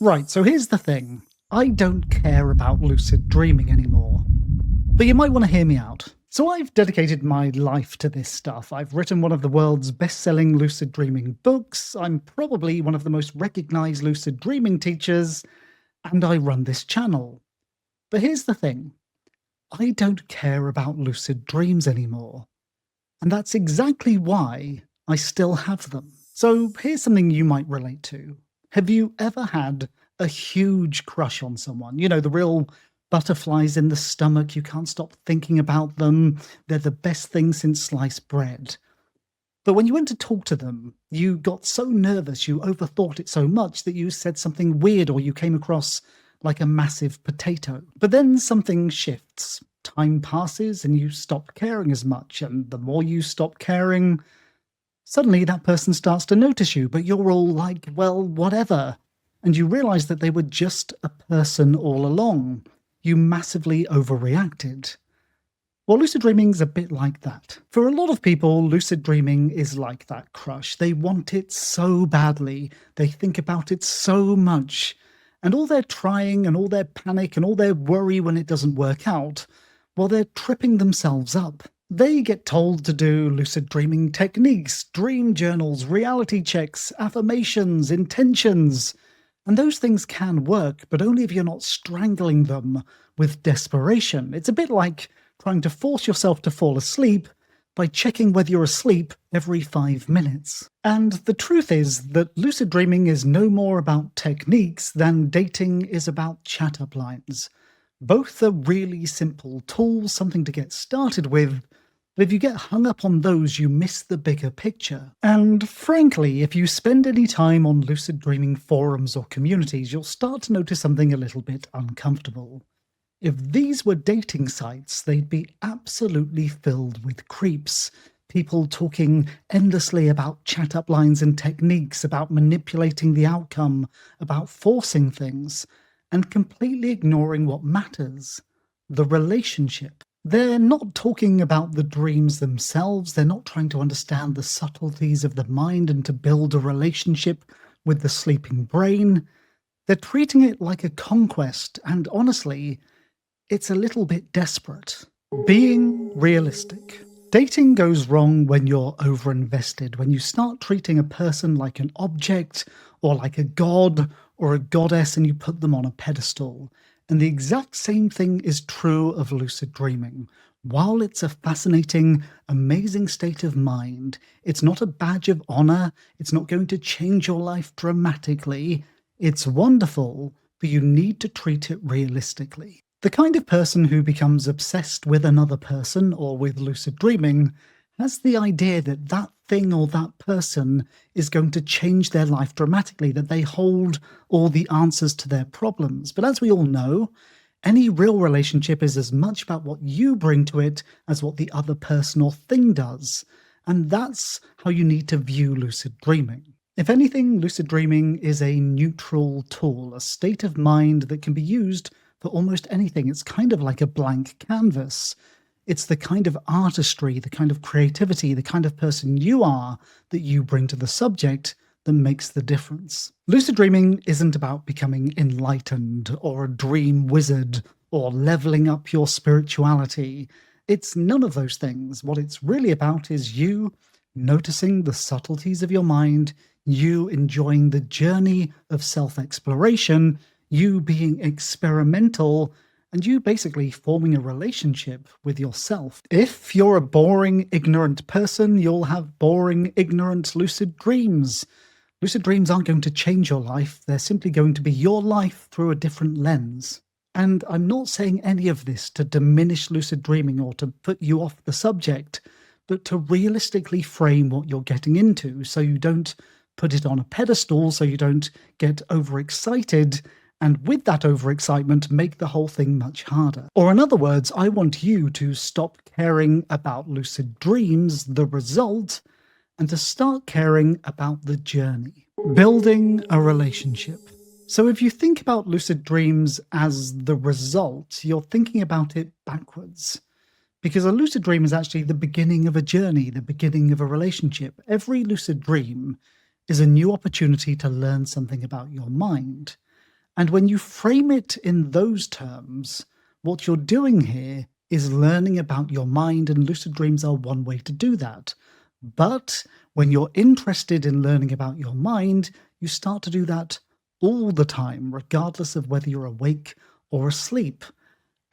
Right, so here's the thing. I don't care about lucid dreaming anymore. But you might want to hear me out. So I've dedicated my life to this stuff. I've written one of the world's best-selling lucid dreaming books. I'm probably one of the most recognized lucid dreaming teachers, and I run this channel. But here's the thing. I don't care about lucid dreams anymore. And that's exactly why I still have them. So here's something you might relate to. Have you ever had a huge crush on someone? You know, the real butterflies in the stomach, you can't stop thinking about them. They're the best thing since sliced bread. But when you went to talk to them, you got so nervous, you overthought it so much that you said something weird or you came across like a massive potato. But then something shifts. Time passes and you stop caring as much, and the more you stop caring, suddenly that person starts to notice you, but you're all like, well, whatever. And you realize that they were just a person all along. You massively overreacted. Well, lucid dreaming's a bit like that. For a lot of people, lucid dreaming is like that crush. They want it so badly. They think about it so much. And all their trying and all their panic and all their worry when it doesn't work out, well, they're tripping themselves up. They get told to do lucid dreaming techniques, dream journals, reality checks, affirmations, intentions. And those things can work, but only if you're not strangling them with desperation. It's a bit like trying to force yourself to fall asleep by checking whether you're asleep every 5 minutes. And the truth is that lucid dreaming is no more about techniques than dating is chat chat-up lines. Both are really simple tools, something to get started with, but if you get hung up on those, you miss the bigger picture. And frankly, if you spend any time on lucid dreaming forums or communities, you'll start to notice something a little bit uncomfortable. If these were dating sites, they'd be absolutely filled with creeps. People talking endlessly about chat-up lines and techniques, about manipulating the outcome, about forcing things, and completely ignoring what matters, the relationship. They're not talking about the dreams themselves, they're not trying to understand the subtleties of the mind and to build a relationship with the sleeping brain. They're treating it like a conquest, and honestly, it's a little bit desperate. Being realistic. Dating goes wrong when you're overinvested, when you start treating a person like an object, or like a god, or a goddess, and you put them on a pedestal. And the exact same thing is true of lucid dreaming. While it's a fascinating, amazing state of mind, it's not a badge of honor, it's not going to change your life dramatically. It's wonderful, but you need to treat it realistically. The kind of person who becomes obsessed with another person or with lucid dreaming has the idea that that thing or that person is going to change their life dramatically, that they hold all the answers to their problems. But as we all know, any real relationship is as much about what you bring to it as what the other person or thing does. And that's how you need to view lucid dreaming. If anything, lucid dreaming is a neutral tool, a state of mind that can be used for almost anything. It's kind of like a blank canvas. It's the kind of artistry, the kind of creativity, the kind of person you are that you bring to the subject that makes the difference. Lucid dreaming isn't about becoming enlightened or a dream wizard or leveling up your spirituality. It's none of those things. What it's really about is you noticing the subtleties of your mind, you enjoying the journey of self-exploration, you being experimental, and you basically forming a relationship with yourself. If you're a boring, ignorant person, you'll have boring, ignorant, lucid dreams. Lucid dreams aren't going to change your life, they're simply going to be your life through a different lens. And I'm not saying any of this to diminish lucid dreaming or to put you off the subject, but to realistically frame what you're getting into so you don't put it on a pedestal, so you don't get overexcited, and with that overexcitement, make the whole thing much harder. Or in other words, I want you to stop caring about lucid dreams, the result, and to start caring about the journey. Building a relationship. So if you think about lucid dreams as the result, you're thinking about it backwards. Because a lucid dream is actually the beginning of a journey, the beginning of a relationship. Every lucid dream is a new opportunity to learn something about your mind. And when you frame it in those terms, what you're doing here is learning about your mind, and lucid dreams are one way to do that. But when you're interested in learning about your mind, you start to do that all the time, regardless of whether you're awake or asleep.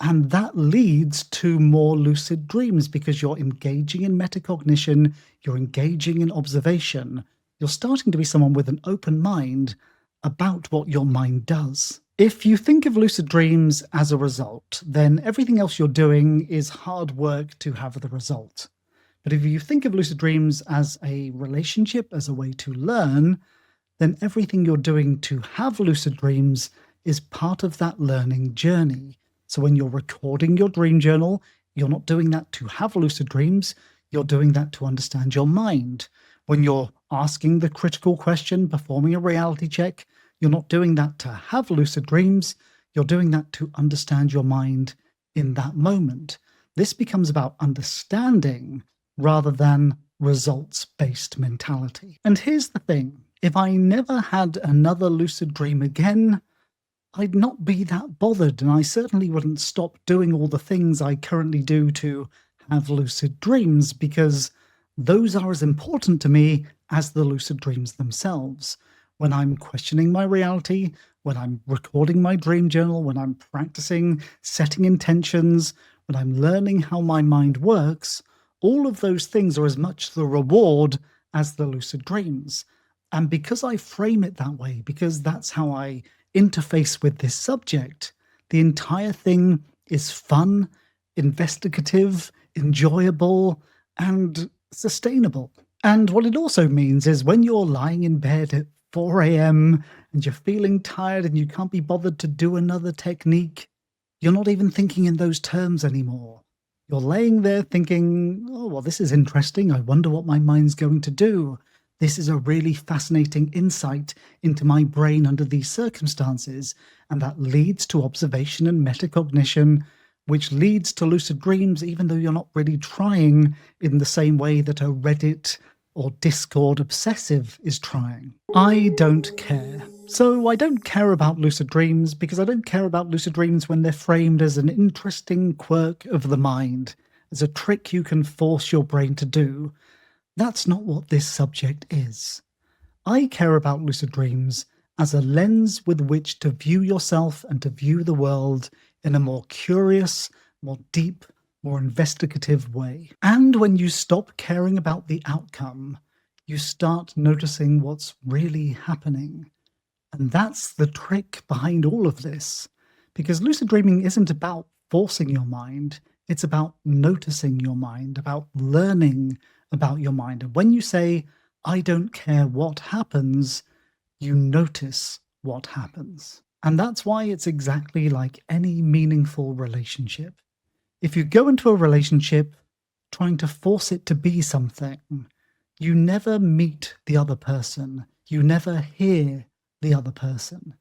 And that leads to more lucid dreams because you're engaging in metacognition, you're engaging in observation, you're starting to be someone with an open mind about what your mind does. If you think of lucid dreams as a result, then everything else you're doing is hard work to have the result. But if you think of lucid dreams as a relationship, as a way to learn, then everything you're doing to have lucid dreams is part of that learning journey. So when you're recording your dream journal, you're not doing that to have lucid dreams, you're doing that to understand your mind. When you're asking the critical question, performing a reality check, you're not doing that to have lucid dreams, you're doing that to understand your mind in that moment. This becomes about understanding rather than results-based mentality. And here's the thing. If I never had another lucid dream again, I'd not be that bothered, and I certainly wouldn't stop doing all the things I currently do to have lucid dreams, because those are as important to me as the lucid dreams themselves. When I'm questioning my reality, when I'm recording my dream journal, when I'm practicing setting intentions, when I'm learning how my mind works, all of those things are as much the reward as the lucid dreams. And because I frame it that way, because that's how I interface with this subject, the entire thing is fun, investigative, enjoyable, and sustainable. And what it also means is when you're lying in bed at 4 a.m. and you're feeling tired and you can't be bothered to do another technique, you're not even thinking in those terms anymore. You're laying there thinking, oh, well, this is interesting. I wonder what my mind's going to do. This is a really fascinating insight into my brain under these circumstances, and that leads to observation and metacognition, which leads to lucid dreams, even though you're not really trying in the same way that a Reddit or Discord obsessive is trying. I don't care. So I don't care about lucid dreams because I don't care about lucid dreams when they're framed as an interesting quirk of the mind, as a trick you can force your brain to do. That's not what this subject is. I care about lucid dreams as a lens with which to view yourself and to view the world in a more curious, more deep, more investigative way. And when you stop caring about the outcome, you start noticing what's really happening. And that's the trick behind all of this. Because lucid dreaming isn't about forcing your mind, it's about noticing your mind, about learning about your mind. And when you say, I don't care what happens, you notice what happens. And that's why it's exactly like any meaningful relationship. If you go into a relationship trying to force it to be something, you never meet the other person. You never hear the other person.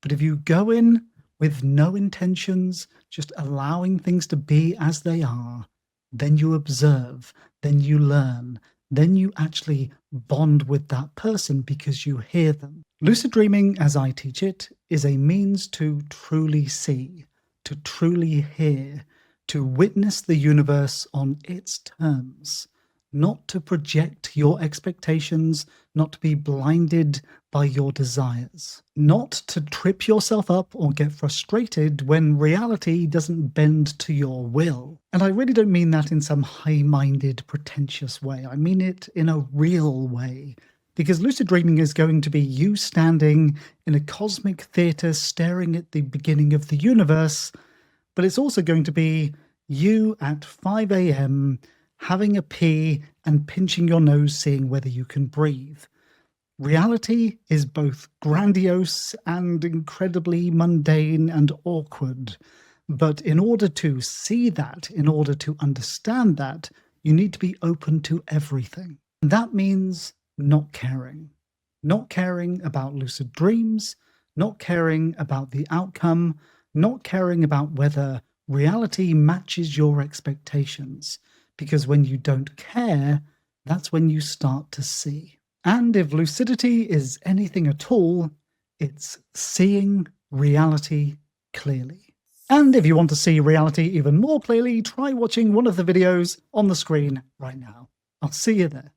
But if you go in with no intentions, just allowing things to be as they are, then you observe, then you learn, then you actually bond with that person because you hear them. Lucid dreaming, as I teach it, is a means to truly see, to truly hear, to witness the universe on its terms, not to project your expectations, not to be blinded by your desires, not to trip yourself up or get frustrated when reality doesn't bend to your will. And I really don't mean that in some high-minded, pretentious way. I mean it in a real way. Because lucid dreaming is going to be you standing in a cosmic theatre staring at the beginning of the universe, but it's also going to be you at 5 a.m. having a pee and pinching your nose, seeing whether you can breathe. Reality is both grandiose and incredibly mundane and awkward. But in order to see that, in order to understand that, you need to be open to everything. And that means not caring. Not caring about lucid dreams, not caring about the outcome, not caring about whether reality matches your expectations. Because when you don't care, that's when you start to see. And if lucidity is anything at all, It's seeing reality clearly. And if you want to see reality even more clearly, try watching one of the videos on the screen right now. I'll see you there.